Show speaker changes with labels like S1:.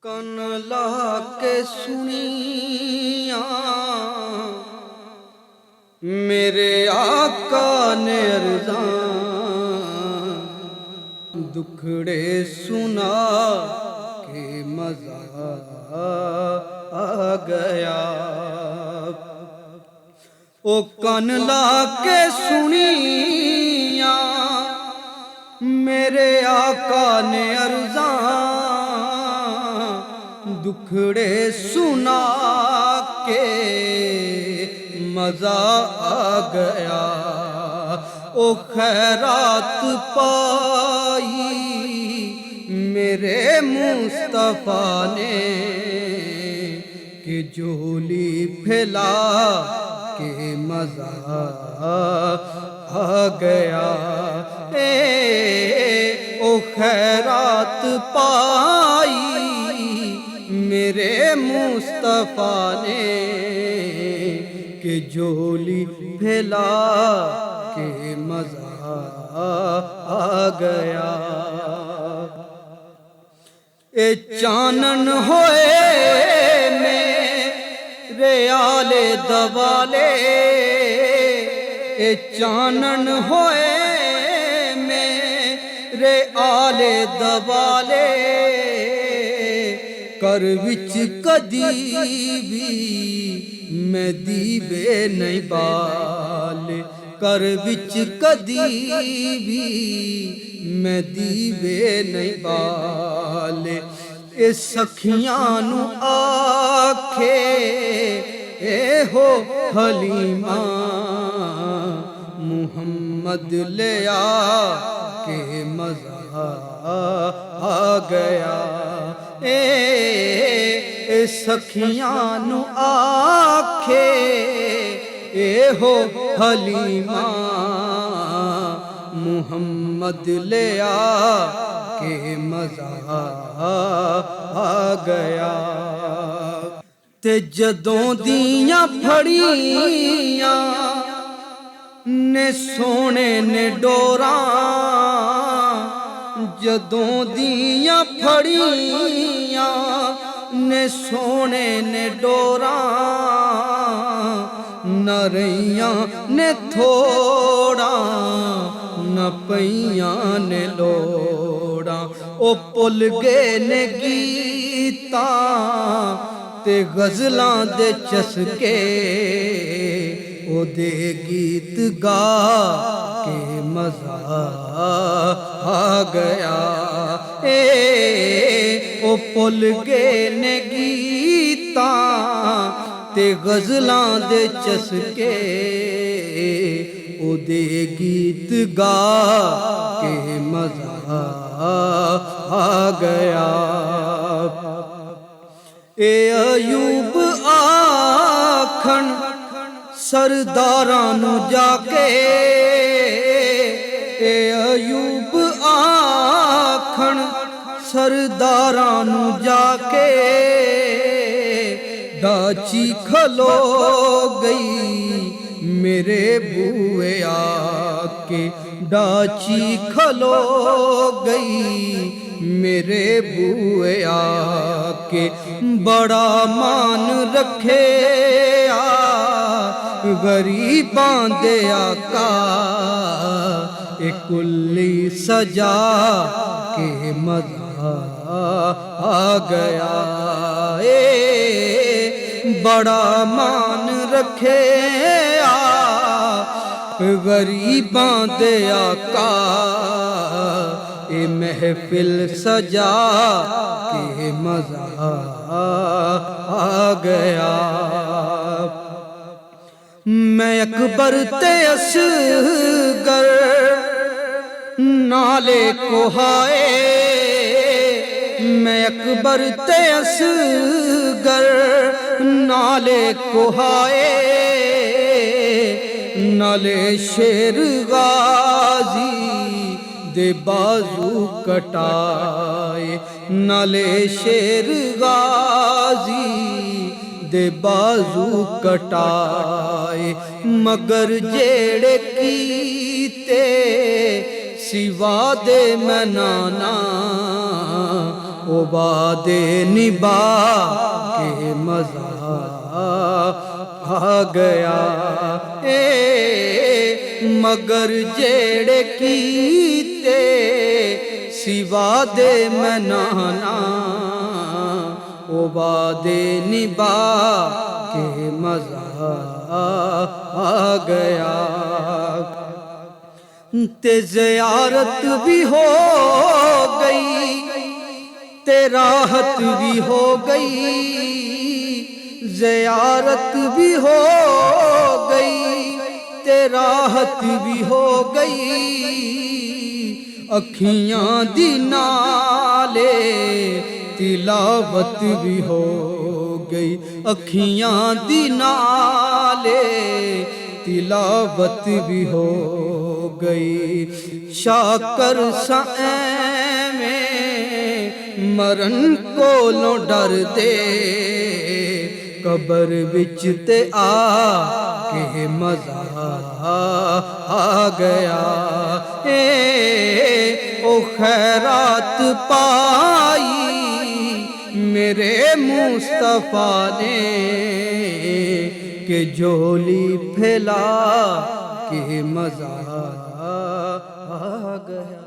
S1: कन ला के सुनिया मेरे आका ने अर्ज़ां दुखड़े सुना के मज़ा आ गया। ओ कन ला के सुनिया मेरे आका ने अर्ज़ां दुखड़े सुना के मज़ा आ गया। ओ खैरात पाई मेरे मुस्तफ़ा ने कि झोली फैला के मज़ा आ गया। ओ खैरात पाई मेरे मुस्तफ़ा ने कि झोली फैला के मज़ा आ गया। ए चानन होए मेरे आले दवाले, ए चानन होए मेरे आले दवाले, कर विच कदी भी मैं दीवे नहीं बाले, कर विच कदी भी मैं दीवे नहीं बाले। ए सखियां नू आखे ए हो हलीमा मुहम्मद ले आ के मज़ा आ गया। ए सखियां नू आखे ए हो हलीमा मुहम्मद ले आ के मज़ा आ गया। ते जदों दियां फड़ियां ने सोने ने डोरा, जदों दियां फड़ियां ने सोने ने डोरा, न रहियां ने थोड़ा न पईयां ने लोड़ा। ओ भुल गए ने गीतां ते गज़लां दे चसके, ओदे गीत गा के मज़ा आ गया। ओ भुल गए ने गीतां ते गज़लां दे चसके, ओदे गीत गा के मज़ा आ गया। ए अयूब आखन सरदारां नू जाके, ए अयूब आखन सरदारां नू जाके, डाची खलो गई मेरे बूए आके, डाची खलो गई मेरे बूए आके। बड़ा मान रखे आ गरीबां दे आका, ए कुल्ली सजा के मज़ा आ गया। ए बड़ा मान रखे आ गरीबां दे आका, ए महफिल सजा के मज़ा आ गया। मैं अकबर ते असगर नाले को हाए, मैं अकबर ते असगर नाले को हाए, नाले शेर गाजी दे बाजू कटाए, नाले शेर गाजी दे बाजू कटाए। मगर जेड़े कीते सिवा दे मैं नाना ओ वादे निभा के मजा आ गया। मगर जेड़े कीते सिवा दे मैं नाना, ओ वादे निभा के मजा आ गया। ते ज़ियारत भी हो गई, ते राहत भी हो गई, ज़ियारत भी हो गई, ते राहत भी हो गई। अखियां दी नाले तिलावत भी हो गई, अखियां दी नाले तिलावत भी हो गई। शाकर साए में मरन कोलों डर दे, कबर विच ते आ के मजा आ गया। ओ खैरात पाई मेरे मुस्तफा ने, के झोली फैला के मजा आ गया।